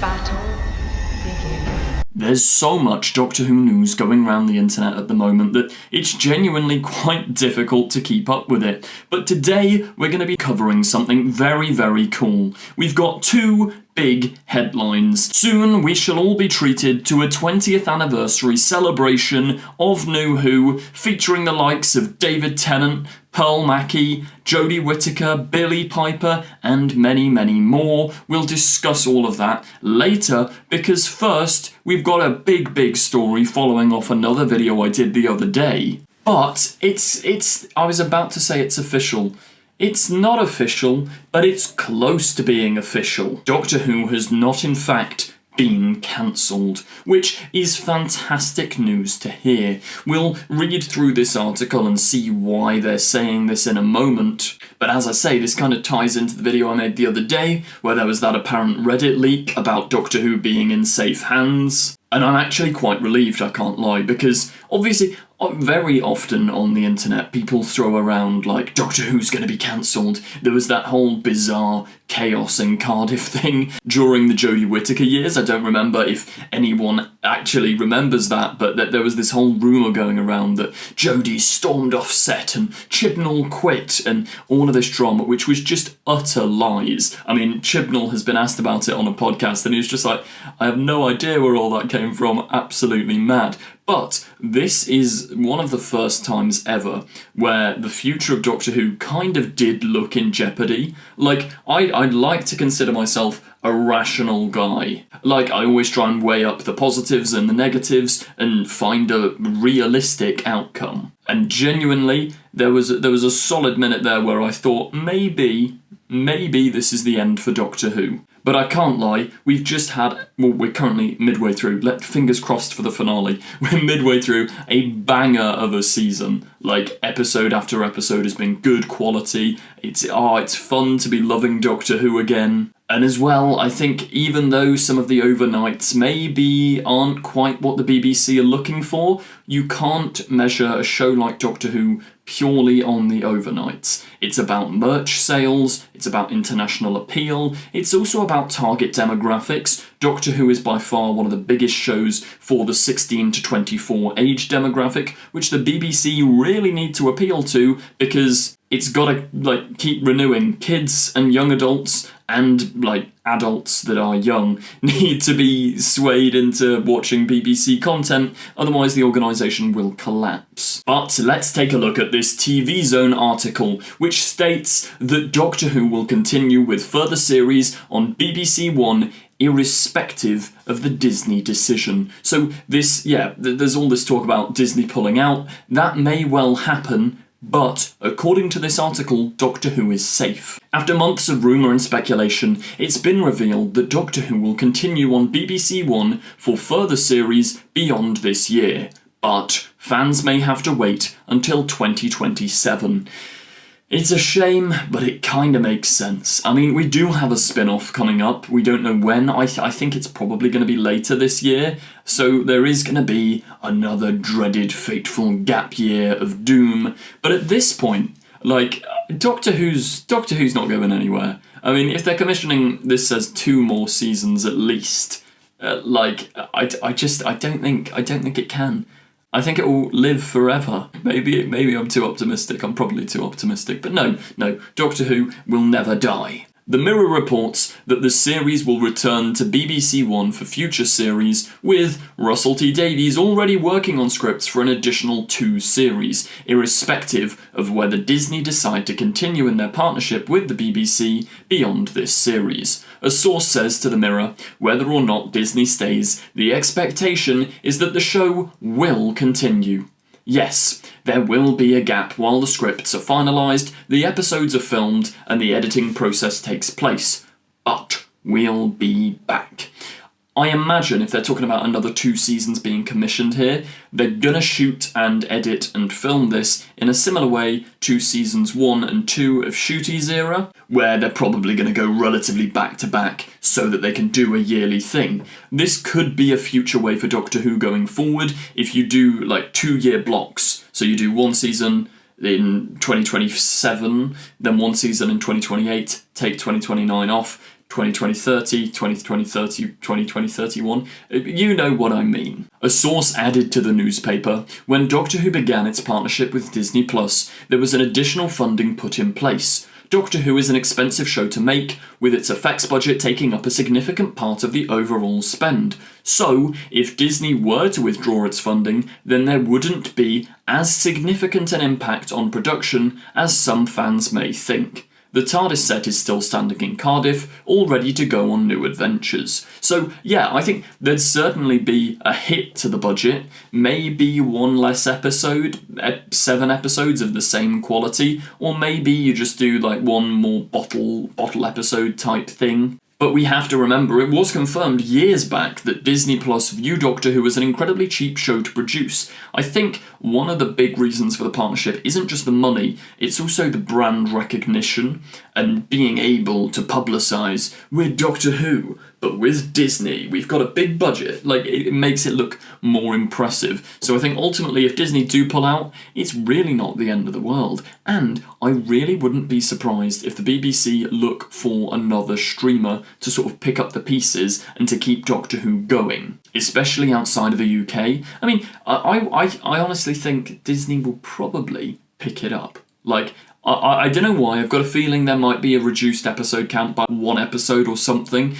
battle begin. There's so much Doctor Who news going around the internet at the moment that it's genuinely quite difficult to keep up with it. But today we're going to be covering something very, very cool. We've got two big headlines. Soon we shall all be treated to a 20th anniversary celebration of New Who, featuring the likes of David Tennant, Pearl Mackie, Jodie Whittaker, Billie Piper, and many, many more. We'll discuss all of that later, because first, we've got a big story following off another video I did the other day. But I was about to say it's official. It's not official, but it's close to being official. Doctor Who has not, in fact, been cancelled, which is fantastic news to hear. We'll read through this article and see why they're saying this in a moment. But as I say, this kind of ties into the video I made the other day, where there was that apparent Reddit leak about Doctor Who being in safe hands. And I'm actually quite relieved, I can't lie, because obviously very often on the internet people throw around like Doctor Who's going to be cancelled. There was that whole bizarre chaos in Cardiff thing during the Jodie Whittaker years. I don't remember if anyone actually remembers that, but that there was this whole rumour going around that Jodie stormed off set and Chibnall quit and all of this drama, which was just utter lies. I mean, Chibnall has been asked about it on a podcast and he was just like, I have no idea where all that came from, absolutely mad. But this is one of the first times ever where the future of Doctor Who kind of did look in jeopardy. Like, I'd like to consider myself a rational guy. Like, I always try and weigh up the positives and the negatives and find a realistic outcome. And genuinely, there was a solid minute there where I thought, maybe this is the end for Doctor Who. But I can't lie, we've just had, well, we're currently midway through, fingers crossed for the finale, we're midway through a banger of a season. Like, episode after episode has been good quality, it's fun to be loving Doctor Who again. And as well, I think even though some of the overnights maybe aren't quite what the BBC are looking for, you can't measure a show like Doctor Who purely on the overnights. It's about merch sales, it's about international appeal, it's also about target demographics. Doctor Who is by far one of the biggest shows for the 16 to 24 age demographic, which the BBC really need to appeal to because it's gotta keep renewing. Kids and young adults and adults that are young need to be swayed into watching BBC content, otherwise the organisation will collapse. But let's take a look at this TV Zone article, which states that Doctor Who will continue with further series on BBC One irrespective of the Disney decision. So there's all this talk about Disney pulling out. That may well happen, but according to this article, Doctor Who is safe. After months of rumour and speculation, it's been revealed that Doctor Who will continue on BBC One for further series beyond this year. But fans may have to wait until 2027. It's a shame, but it kind of makes sense. I mean, we do have a spin-off coming up. We don't know when. I think it's probably going to be later this year. So there is going to be another dreaded, fateful gap year of doom. But at this point, Doctor Who's not going anywhere. I mean, if they're commissioning, this says 2 more seasons at least. I don't think it can. I think it will live forever. Maybe I'm too optimistic. I'm probably too optimistic. But no, Doctor Who will never die. The Mirror reports that the series will return to BBC One for future series, with Russell T Davies already working on scripts for an additional 2 series, irrespective of whether Disney decide to continue in their partnership with the BBC beyond this series. A source says to the Mirror, whether or not Disney stays, the expectation is that the show will continue. Yes, there will be a gap while the scripts are finalised, the episodes are filmed, and the editing process takes place. But we'll be back. I imagine if they're talking about another 2 seasons being commissioned here, they're gonna shoot and edit and film this in a similar way to seasons 1 and 2 of Shooty's era, where they're probably gonna go relatively back to back so that they can do a yearly thing. This could be a future way for Doctor Who going forward if you do 2-year blocks. So you do 1 season in 2027, then 1 season in 2028, take 2029 off, 2020-30, 2020-30, 2020-31. You know what I mean. A source added to the newspaper, when Doctor Who began its partnership with Disney+, there was an additional funding put in place. Doctor Who is an expensive show to make, with its effects budget taking up a significant part of the overall spend. So, if Disney were to withdraw its funding, then there wouldn't be as significant an impact on production as some fans may think. The TARDIS set is still standing in Cardiff, all ready to go on new adventures. So yeah, I think there'd certainly be a hit to the budget, maybe one less episode, 7 episodes of the same quality, or maybe you just do like one more bottle episode type thing. But we have to remember, it was confirmed years back that Disney Plus view Doctor Who as an incredibly cheap show to produce. I think one of the big reasons for the partnership isn't just the money, it's also the brand recognition and being able to publicise, we're Doctor Who, but with Disney, we've got a big budget. Like, it makes it look more impressive. So I think ultimately if Disney do pull out, it's really not the end of the world. And I really wouldn't be surprised if the BBC look for another streamer to sort of pick up the pieces and to keep Doctor Who going, especially outside of the UK. I mean, I honestly think Disney will probably pick it up. Like, I don't know why, I've got a feeling there might be a reduced episode count by 1 episode or something,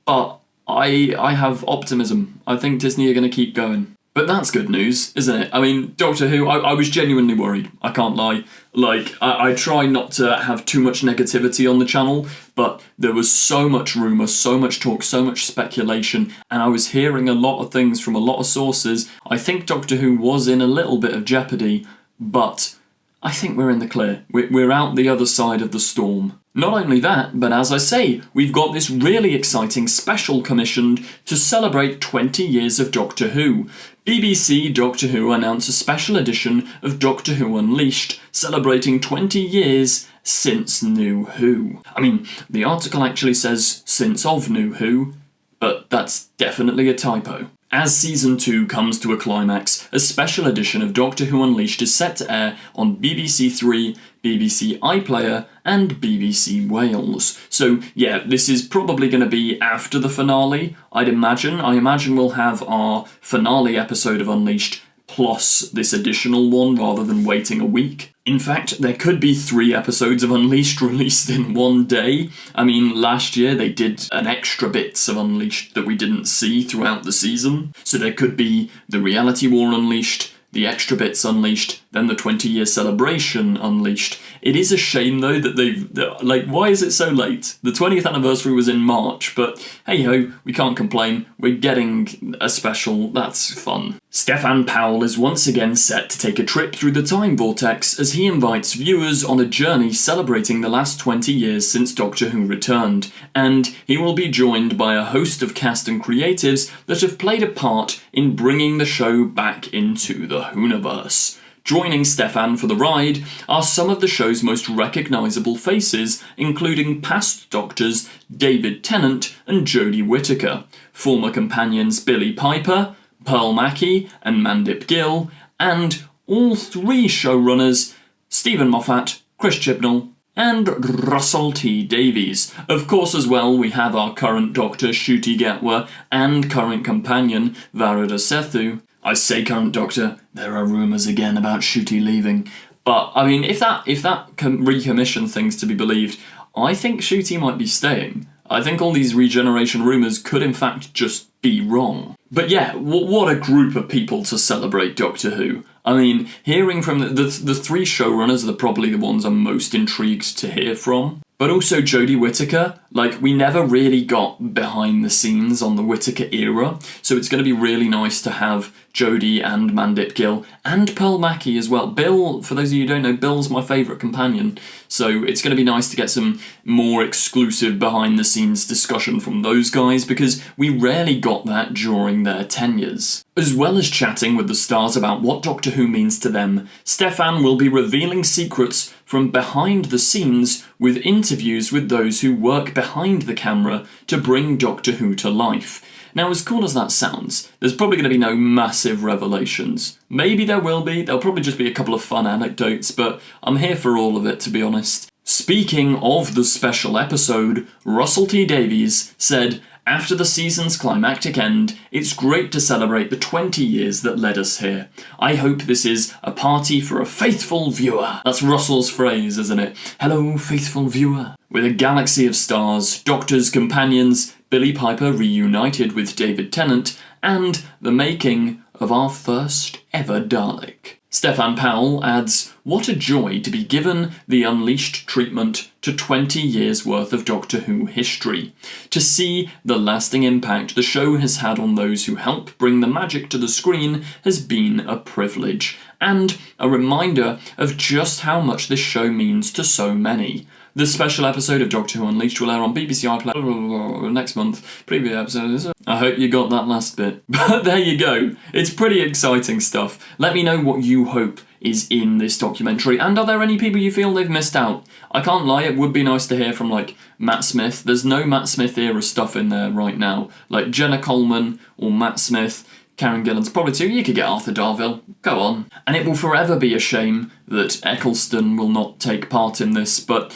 but I have optimism. I think Disney are going to keep going. But that's good news, isn't it? I mean, Doctor Who, I was genuinely worried, I can't lie. Like, I try not to have too much negativity on the channel, but there was so much rumour, so much talk, so much speculation, and I was hearing a lot of things from a lot of sources. I think Doctor Who was in a little bit of jeopardy, but I think we're in the clear. We're out the other side of the storm. Not only that, but as I say, we've got this really exciting special commissioned to celebrate 20 years of Doctor Who. BBC Doctor Who announced a special edition of Doctor Who Unleashed, celebrating 20 years since New Who. I mean, the article actually says since of New Who, but that's definitely a typo. As Season 2 comes to a climax, a special edition of Doctor Who Unleashed is set to air on BBC 3, BBC iPlayer, and BBC Wales. So yeah, this is probably going to be after the finale, I'd imagine. I imagine we'll have our finale episode of Unleashed plus this additional one rather than waiting a week. In fact, there could be 3 episodes of Unleashed released in one day. I mean, last year they did an extra bits of Unleashed that we didn't see throughout the season. So there could be the Reality War Unleashed, the extra bits Unleashed, then the 20-year celebration Unleashed. It is a shame though that like, why is it so late? The 20th anniversary was in March, but hey ho, we can't complain. We're getting a special, that's fun. Stefan Powell is once again set to take a trip through the time vortex as he invites viewers on a journey celebrating the last 20 years since Doctor Who returned, and he will be joined by a host of cast and creatives that have played a part in bringing the show back into the Whoniverse. Joining Stefan for the ride are some of the show's most recognisable faces, including past Doctors David Tennant and Jodie Whittaker, former companions Billie Piper, Pearl Mackie and Mandip Gill, and all 3 showrunners Stephen Moffat, Chris Chibnall, and Russell T Davies. Of course as well we have our current Doctor Ncuti Gatwa and current companion Varada Sethu. I say current Doctor, there are rumours again about Ncuti leaving. But, I mean, if that recommission thing's to be believed, I think Ncuti might be staying. I think all these regeneration rumours could in fact just be wrong. But yeah, what a group of people to celebrate Doctor Who. I mean, hearing from the 3 showrunners are probably the ones I'm most intrigued to hear from. But also Jodie Whittaker, like, we never really got behind the scenes on the Whittaker era, so it's going to be really nice to have Jodie and Mandip Gill, and Pearl Mackie as well. Bill, for those of you who don't know, Bill's my favourite companion, so it's going to be nice to get some more exclusive behind-the-scenes discussion from those guys, because we rarely got that during their tenures. As well as chatting with the stars about what Doctor Who means to them, Stefan will be revealing secrets from behind the scenes with interviews with those who work behind the camera to bring Doctor Who to life. Now, as cool as that sounds, there's probably going to be no massive revelations. Maybe there will be, there'll probably just be a couple of fun anecdotes, but I'm here for all of it, to be honest. Speaking of the special episode, Russell T Davies said, "After the season's climactic end, it's great to celebrate the 20 years that led us here. I hope this is a party for a faithful viewer." That's Russell's phrase, isn't it? Hello, faithful viewer. With a galaxy of stars, Doctor's companions, Billie Piper reunited with David Tennant, and the making of our first ever Dalek. Stefan Powell adds, "What a joy to be given the Unleashed treatment to 20 years worth of Doctor Who history. To see the lasting impact the show has had on those who help bring the magic to the screen has been a privilege, and a reminder of just how much this show means to so many. The special episode of Doctor Who Unleashed will air on BBC iPlayer next month. Previous episode. I hope you got that last bit. But there you go. It's pretty exciting stuff. Let me know what you hope is in this documentary, and are there any people you feel they've missed out? I can't lie, it would be nice to hear from, like, Matt Smith. There's no Matt Smith era stuff in there right now. Like Jenna Coleman or Matt Smith. Karen Gillan's probably too. You could get Arthur Darvill. Go on. And it will forever be a shame that Eccleston will not take part in this, but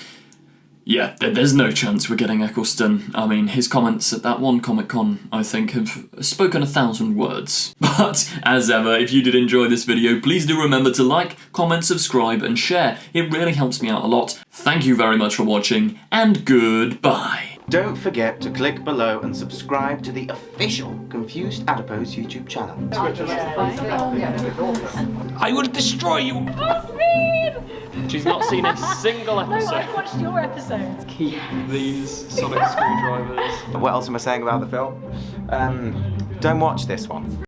yeah, there's no chance we're getting Eccleston. I mean, his comments at that one Comic-Con, I think, have spoken 1,000 words. But, as ever, if you did enjoy this video, please do remember to like, comment, subscribe, and share. It really helps me out a lot. Thank you very much for watching, and goodbye. Don't forget to click below and subscribe to the official Confused Adipose YouTube channel. I will destroy you! She's not seen a single episode. No, I've watched your episodes. Keep these sonic screwdrivers. What else am I saying about the film? Don't watch this one.